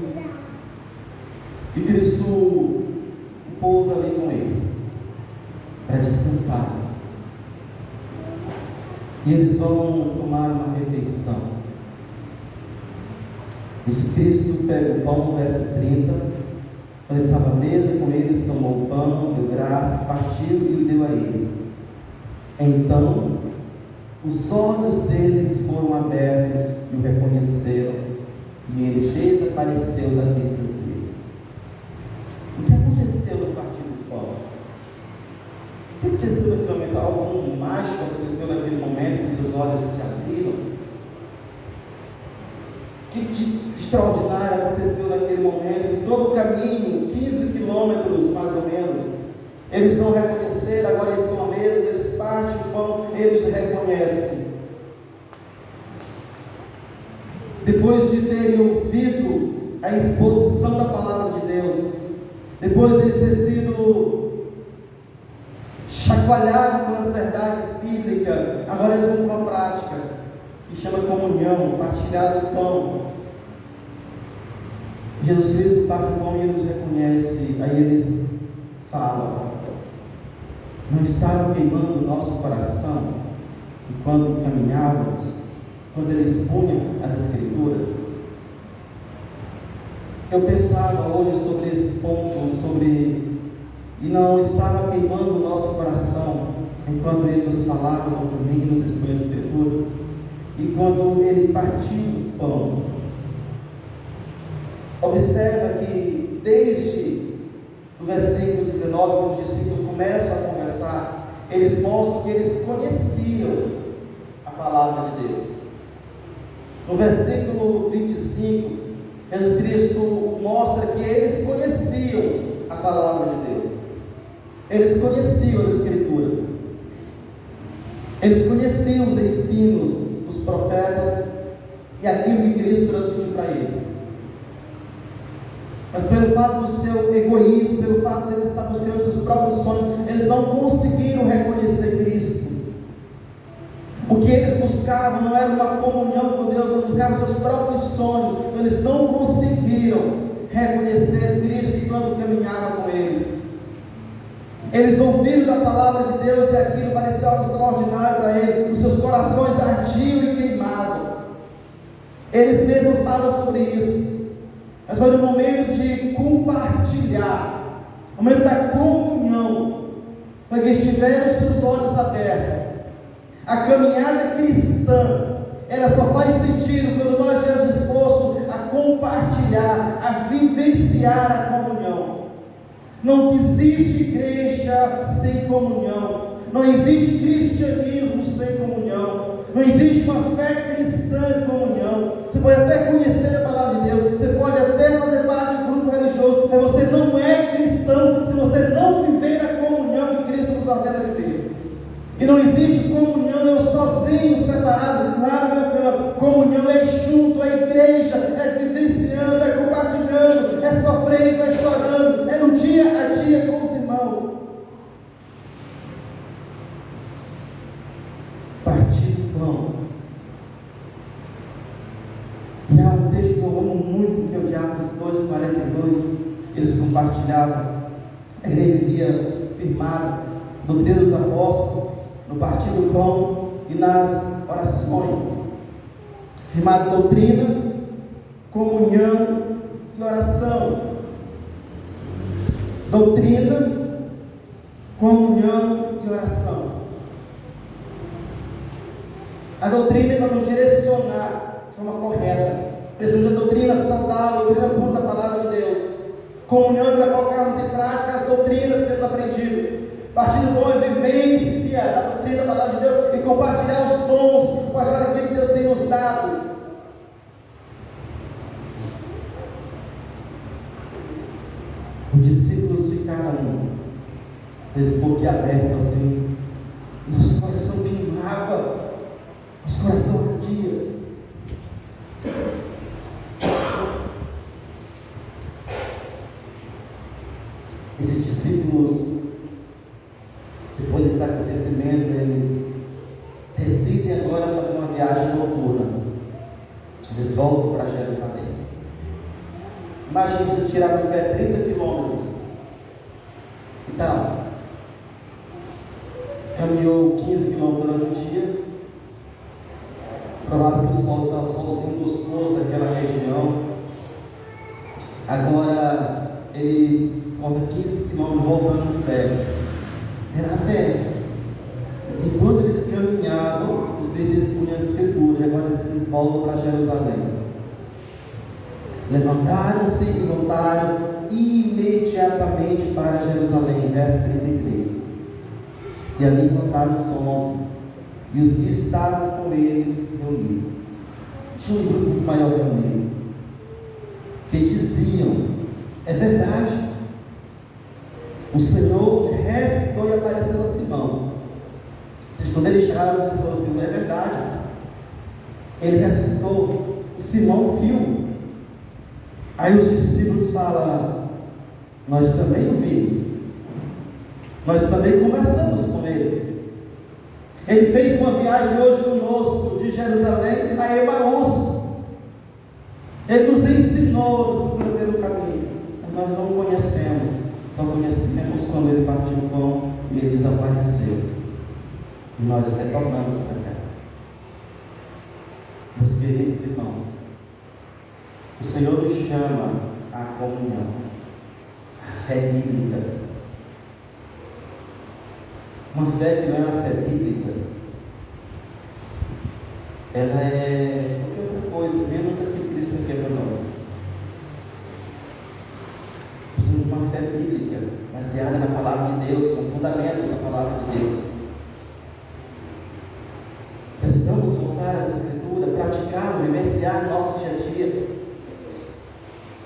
E Cristo pousa ali com eles, para descansar. E eles vão tomar uma refeição. Esse Cristo pega o pão, verso 30, quando estava à mesa com eles, tomou o pão, deu graças, partiu e o deu a eles. Então, os olhos deles foram abertos e o reconheceram, e ele desapareceu da vista deles. O que aconteceu no partir do pão? O que aconteceu naquele momento? Algo mágico aconteceu naquele momento que seus olhos se abriram? O que extraordinário aconteceu naquele momento? Todo o caminho, 15 quilômetros mais ou menos, eles não reconheceram, agora eles estão à mesa, eles partem o pão, eles reconhecem. Depois de terem ouvido a exposição da palavra de Deus, depois de eles terem sido chacoalhados com as verdades bíblicas, agora eles vão para uma prática, que chama comunhão, partilhar do pão. Jesus Cristo parte do pão e Ele nos reconhece. Aí eles falam: não estava queimando o nosso coração enquanto caminhávamos, quando eles punham as Escrituras? Eu pensava hoje sobre esse ponto, e não estava queimando o nosso coração enquanto Ele nos falava no domingo, nos expunha as Escrituras, e quando Ele partiu o pão. Observa que desde o versículo 19, quando os discípulos começam a conversar, eles mostram que eles conheciam a palavra de Deus. No versículo 25, Jesus Cristo mostra que eles conheciam a palavra de Deus. Eles conheciam as Escrituras. Eles conheciam os ensinos dos profetas e aquilo que Cristo transmitiu para eles. Mas pelo fato do seu egoísmo, pelo fato de eles estar buscando seus próprios sonhos, eles não conseguiram reconhecer Cristo. O que eles buscavam não era uma comunhão com Deus, não buscavam seus próprios sonhos. Então eles não conseguiram reconhecer Cristo enquanto caminhava com eles. Eles ouviram da palavra de Deus e aquilo parecia algo extraordinário para eles. Os seus corações ardiam e queimavam. Eles mesmos falam sobre isso. Mas foi no momento de compartilhar, no momento da comunhão, foi que eles tiveram seus olhos abertos. A caminhada cristã, ela só faz sentido quando nós estamos dispostos a compartilhar, a vivenciar a comunhão. Não existe igreja sem comunhão, não existe cristianismo sem comunhão, não existe uma fé cristã em comunhão. Você pode até conhecer a palavra de Deus, você pode até fazer parte de um grupo religioso, mas você não é cristão se você não viver a comunhão que Cristo nos ordena viver. E não existe comunhão eu sozinho, separado, lá no meu canto. Comunhão é junto, é igreja, é vivenciando, é compartilhando, é sofrendo, é chorando, é no dia a dia com os irmãos. Partir do pão. E há um texto que eu amo muito, que é o de Atos 2:42. Eles compartilhavam, a igreja via firmado, doutrina dos apóstolos, no partir do pão e nas orações. Firmado doutrina, comunhão e oração. Doutrina, comunhão e oração. A doutrina é para nos direcionar de forma correta. Precisamos de doutrina saudável, doutrina pura da palavra de Deus. Comunhão é para colocarmos em prática as doutrinas que temos aprendido. Partir do pão é vivência da doutrina da palavra de Deus e compartilhar os dons, compartilhar aquilo que Deus tem nos dado. Os discípulos ficaram esse boquiaberto assim, nosso coração queimava, nosso coração ardia. Esses discípulos, depois desse acontecimento, eles decidem agora fazer uma viagem noturna. Eles voltam para Jerusalém. Imagina você tirar do pé 30 quilômetros. Então, caminhou 15 quilômetros durante o dia. Provável que o sol estava assim gostoso daquela região. Agora ele conta 15 quilômetros voltando no pé. Era a pé. Mas enquanto eles caminhavam, os eles punham as Escrituras, e agora eles voltam para Jerusalém. Levantaram-se e voltaram imediatamente para Jerusalém, verso 33. E ali encontraram os 11 e os que estavam com eles reunidos. Tinha um grupo muito maior reunido, que diziam: é verdade, o Senhor ressuscitou e apareceu a Simão. Quando eles chegaram, eles falaram assim: é verdade, ele ressuscitou. Simão viu. Aí os discípulos falam: nós também o vimos, nós também conversamos com ele. Ele fez uma viagem hoje conosco, de Jerusalém a Emaús. Ele nos ensinou a seguir pelo caminho, mas nós não o conhecemos. Só conhecemos quando ele partiu o pão e ele desapareceu. E nós retornamos para cá. Meus queridos irmãos, o Senhor nos chama à comunhão, à fé bíblica. Uma fé que não é uma fé bíblica, ela é qualquer outra coisa, menos a que Cristo requer para nós. Precisamos de uma fé bíblica, baseada na palavra de Deus, com fundamentos da palavra de Deus. Precisamos voltar às Escrituras, praticar, vivenciar no nosso dia a dia.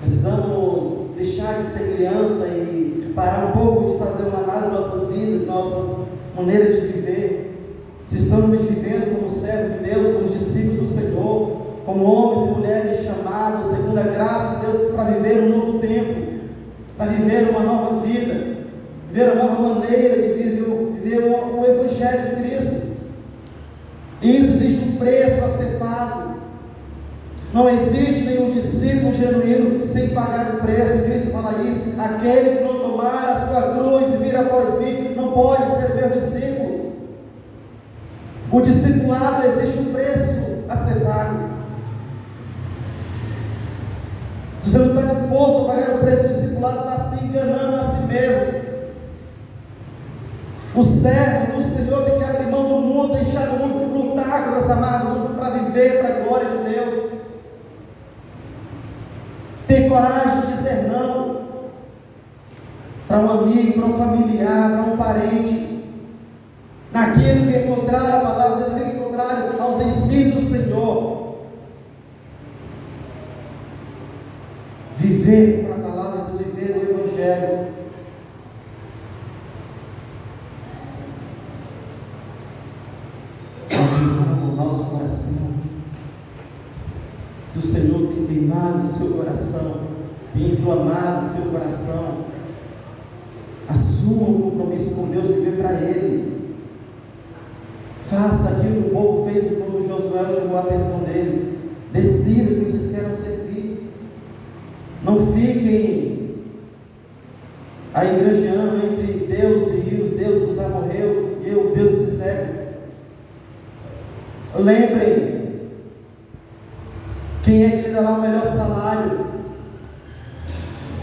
Precisamos deixar de ser criança e parar um pouco de fazer uma análise das nossas vidas, nossas maneiras de viver. Se estamos vivendo como servos de Deus, como discípulos do Senhor, como homens e mulheres chamados, segundo a graça de Deus, para viver um novo tempo, para viver uma nova vida, viver uma nova maneira de viver o Evangelho de Cristo. E isso existe um preço a ser pago. Não existe nenhum discípulo genuíno sem pagar o preço. Cristo fala isso: aquele que não tomar a sua cruz e vir após mim não pode ser meu discípulo. O discipulado existe um preço a ser pago. Se você não está disposto a pagar o preço do discipulado, está se enganando a si mesmo. O servo do Senhor tem que abrir mão do mundo, deixar o mundo, lutar com essa marca do mundo para viver para a glória de Deus. Ter coragem de dizer não para um amigo, para um familiar, para um parente, naquele que é contrário à palavra de Deus, naquele que é contrário aos ensinos do Senhor. Viver para a palavra de Deus, viver o Evangelho. Queimar o nosso coração. Se o Senhor tem queimado o seu coração, tem inflamado o seu coração, assuma o compromisso com Deus de viver para Ele. Faça aquilo que o povo fez quando Josué chamou a atenção deles. Decida que vocês querem servir. Não fiquem aí granjeando entre Deus e os deuses dos amorreus e o Deus de Sebe. Lembrem, quem é que lhe dará o melhor salário?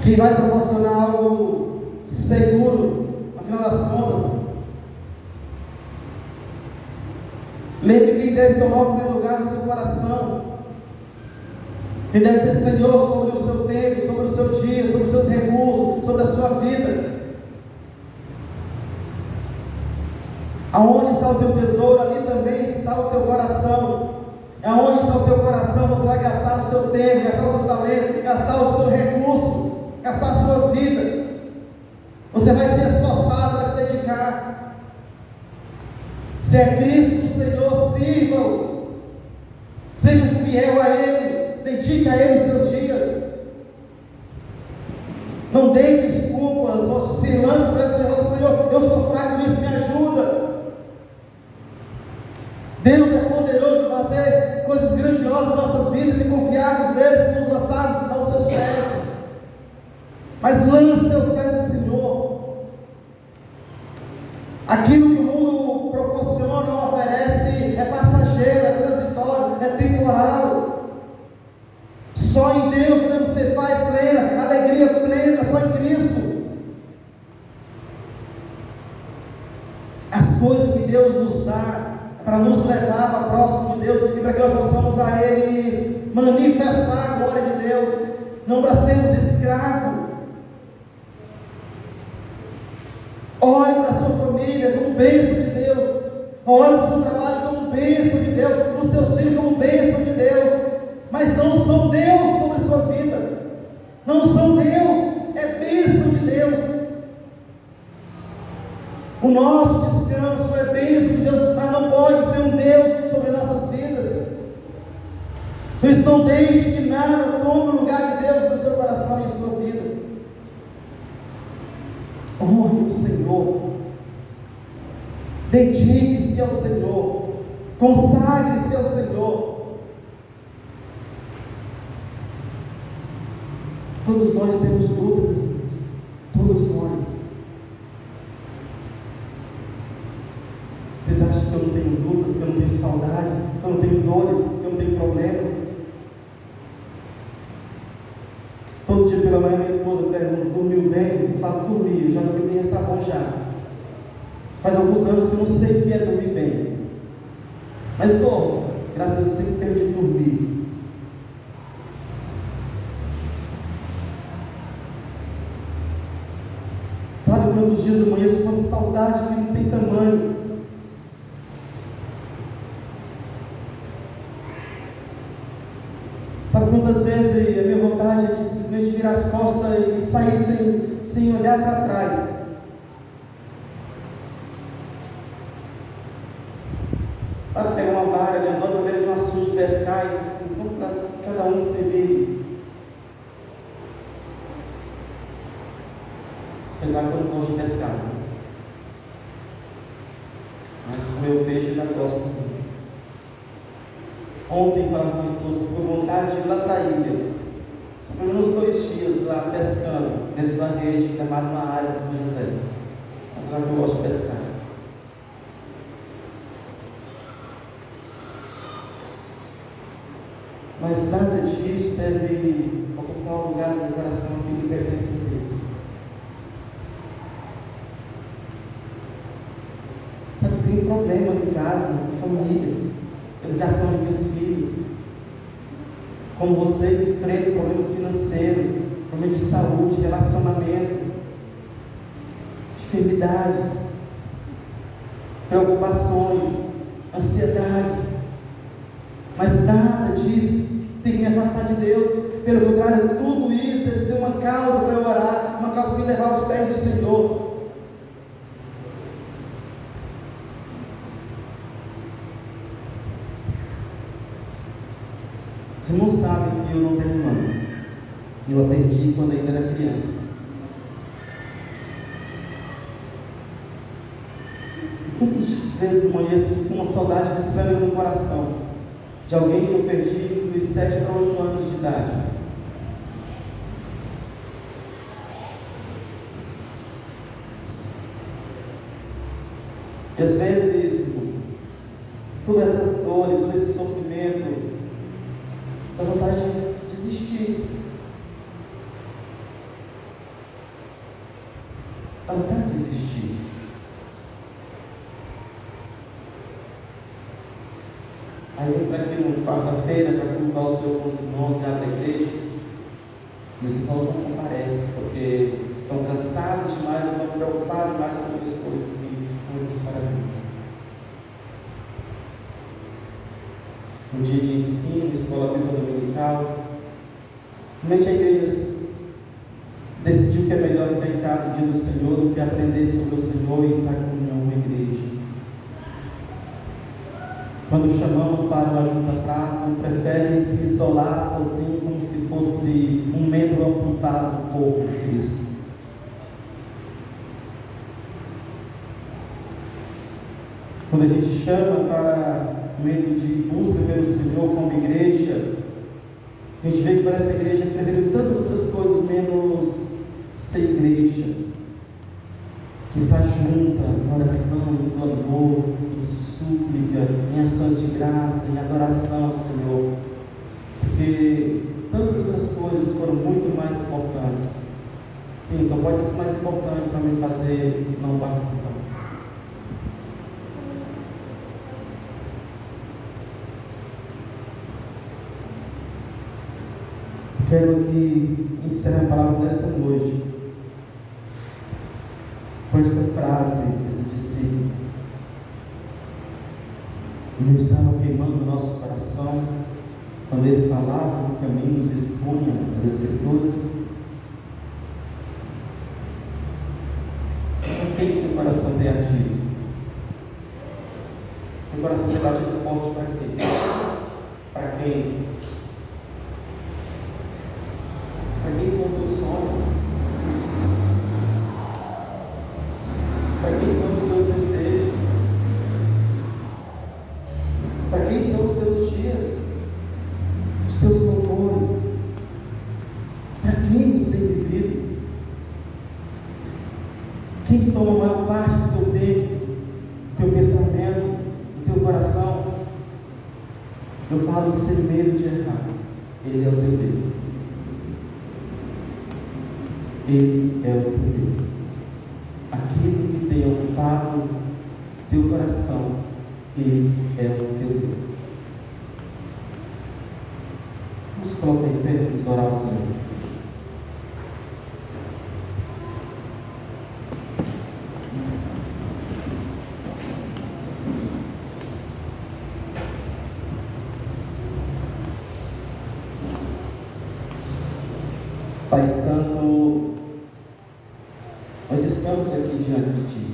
Quem vai proporcionar algo seguro, afinal das contas? Lembre quem deve tomar o primeiro lugar no seu coração. Quem deve ser Senhor sobre o seu tempo, sobre o seu dia, sobre os seus recursos, sobre a sua vida. Aonde está o teu tesouro, ali também está o teu coração. Aonde está o teu coração, você vai gastar o seu tempo, gastar os seus talentos, gastar o seu recurso, gastar a sua vida. Você vai se esforçar, vai se dedicar. Se é Cristo o Senhor, sirvam. Seja fiel a Ele, dedique a Ele os seus dias. Não dê desculpas, ou se lance para o Senhor: Senhor, eu sou fraco nisso, me ajuda. Deus é poderoso de fazer coisas grandiosas nas nossas vidas e confiarmos neles, nos lançarmos aos seus pés. Mas lance seus pés do Senhor. Aquilo que o mundo proporciona, oferece, é passageiro, é transitório, é temporal. Só em Deus podemos ter paz plena, alegria plena, só em Cristo. As coisas que Deus nos dá para nos levar para próximo de Deus e para que nós possamos a Ele manifestar a glória de Deus, não para sermos escravos. Olhe para a sua família como bênção de Deus, olhe para o seu trabalho como bênção de Deus, para os seus filhos como bênção de Deus, mas não são Deus sobre a sua vida, não são Deus, é bênção de Deus. O nosso descanso é bênção de Deus, mas não pode ser um Deus sobre nossas vidas. Por isso, não deixe que nada tome o lugar de Deus no seu coração e em sua vida. Honre o Senhor. Dedique-se ao Senhor. Consagre-se ao Senhor. Todos nós temos lutas, todos nós. Vocês acham que eu não tenho lutas, que eu não tenho saudades, que eu não tenho dores, que eu não tenho problemas? Todo dia pela manhã minha esposa pergunta: dormiu bem? Eu falo: dormi, eu já dormi bem, está bom já. Faz alguns anos que eu não sei o que é dormir bem, mas durmo, graças a Deus eu tenho tempo de dormir. Sabe, um dos dias eu amanheço com uma saudade que não tem tamanho. Sabe quantas vezes a minha vontade é de simplesmente virar as costas e sair sem olhar para trás? Para pegar uma vara de anzol, uma de uma surda de pescar e assim, vamos para cada um se vir. Apesar que eu não gosto de pescar, mas o meu peixe eu já gosto muito. Ontem falava com minha esposa, com vontade de ir lá para a ilha, só pelo menos 2 dias lá pescando, dentro de uma rede, chamada uma área do José. Apesar que eu gosto de pescar. Mas nada disso deve ocupar o lugar do meu coração que me pertence a Deus. Sabe, tem problemas em casa, na família, educação de meus filhos. Como vocês enfrentam problemas financeiros, problemas de saúde, relacionamento, enfermidades, preocupações, ansiedades. Mas nada disso tem que me afastar de Deus. Pelo contrário, tudo isso deve ser uma causa para eu orar, uma causa para me levar aos pés do Senhor. Os irmãos sabem que eu não tenho irmão. Eu a perdi quando ainda era criança. Quantas vezes eu amanheço com uma saudade de sangue no coração, de alguém que eu perdi dos 7 para 8 anos de idade? E às vezes, todas essas dores, todo esse sofrimento, dá vontade de desistir. Dá vontade de desistir. Aí vem para aqui na quarta-feira para cultuar o Senhor com os irmãos e abre a igreja. E os irmãos não comparecem, porque estão cansados demais, estão preocupados demais com outras coisas que não nos parabéns. Um dia de ensino, escola bíblica dominical. Realmente a igreja decidiu que é melhor ficar em casa o dia do Senhor do que aprender sobre o Senhor e estar em comunhão com a igreja. Quando chamamos para uma junta fraca, prefere se isolar sozinho como se fosse um membro amputado do corpo de Cristo. Quando a gente chama para meio de busca pelo Senhor como igreja, a gente vê que parece que a igreja prefere tantas outras coisas menos ser igreja, que está junta em oração, em clamor, em súplica, em ações de graça, em adoração ao Senhor, porque tantas outras coisas foram muito mais importantes. Sim, só pode ser mais importante para me fazer não participar. Quero aqui encerrar a palavra desta noite com esta frase desse discípulo. Ele estava queimando o nosso coração quando ele falava no caminho, nos expunha as Escrituras. Por que teu coração tem ardido? Teu coração tem batido forte para quê? Para quem? Para quem são os teus sonhos? Para quem são os teus desejos? Quem que toma a maior parte do teu tempo, do teu pensamento, do teu coração? Eu falo sem medo de errar. Ele é o teu Deus. Ele é o teu Deus. Aquilo que tem ocupado teu coração, Ele é o teu Deus. Vamos colocar em pé, vamos orar ao Senhor. Pai Santo, nós estamos aqui diante de Ti.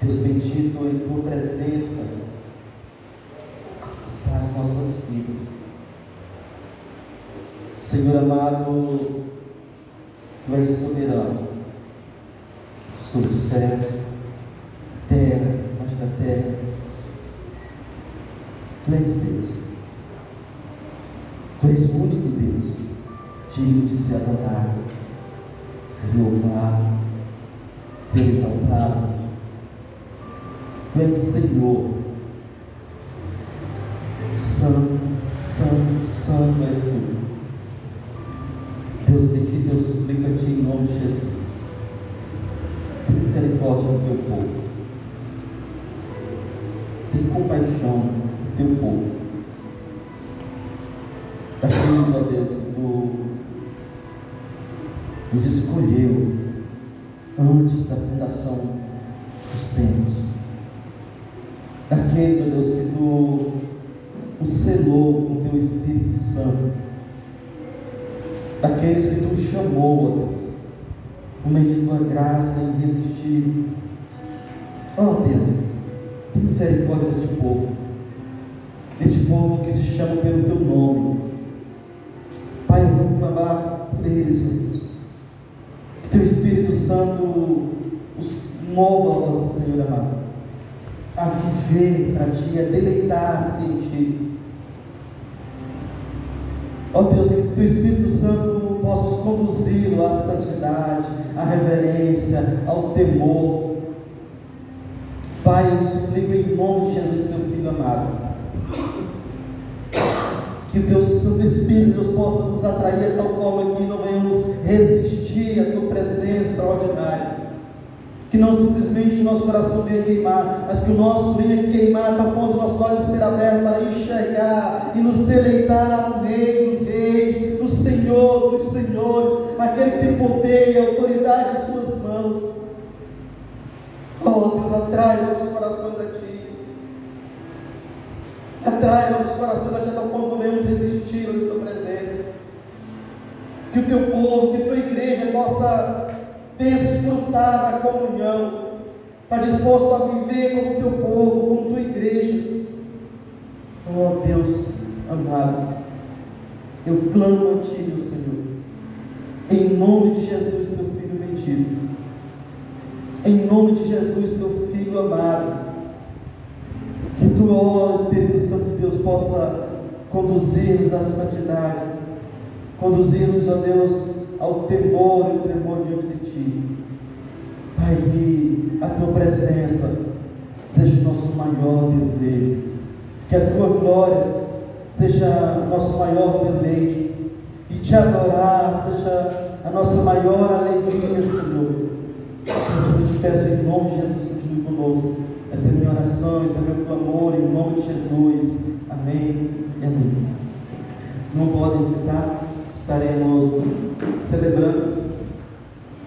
Deus bendito, em Tua presença está as nossas vidas. Senhor amado, Tu és soberano sobre os céus, terra, debaixo da terra. Tu és Deus. Tu és o único Deus, digno de ser adorado, ser louvado, ser exaltado. Tu és Senhor. Santo, santo, santo és Tu. Deus bendito, eu suplico a Ti em nome de Jesus. Tem misericórdia do Teu povo. Tem compaixão do Teu povo. Daqueles, ó Deus, que Tu nos escolheu antes da fundação dos tempos. Daqueles, ó Deus, que Tu nos selou com Teu Espírito Santo. Daqueles que Tu chamou, ó Deus, por meio de Tua graça irresistível. Ó Deus, tem misericórdia deste povo. Deste povo que se chama pelo Teu nome. Pai, eu vou clamar por eles, ó Deus. Que Teu Espírito Santo os mova, ó Senhor amado, a viver para Ti, a deleitar-se em Ti. Ó Deus, que Teu Espírito Santo possa os conduzir à santidade, à reverência, ao temor. Pai, eu suplico em nome de Jesus, Teu Filho amado, que o Teu Santo Espírito, Deus, possa nos atrair de tal forma que não venhamos resistir à Tua presença extraordinária. Que não simplesmente o nosso coração venha queimar, mas que o nosso venha queimar para ponto nossos olhos ser abertos para enxergar e nos deleitar no Rei dos Reis, no Senhor dos Senhores, aquele que tem poder e autoridade em Suas mãos. Oh Deus, atrai nossos corações a Ti. Atrai nossos corações a Ti, tal ponto não venhamos resistir à Tua presença. Que o Teu povo, que a Tua igreja possa desfrutar da comunhão, está disposto a viver como Teu povo, como Tua igreja. Oh Deus amado, eu clamo a Ti, meu Senhor, em nome de Jesus, Teu Filho bendito, em nome de Jesus, Teu Filho amado, que Tu, ó Espírito Santo de Deus, possa conduzir-nos à santidade, conduzir-nos, ó Deus, ao temor e o tremor diante de Ti. Pai, que a Tua presença seja o nosso maior desejo, que a Tua glória seja o nosso maior deleite, que Te adorar seja a nossa maior alegria, Senhor. Eu te peço em nome de Jesus, continue conosco. Esta é a minha oração, este é o meu clamor, em nome de Jesus. Amém e amém. Vocês não podem sentar, estaremos celebrando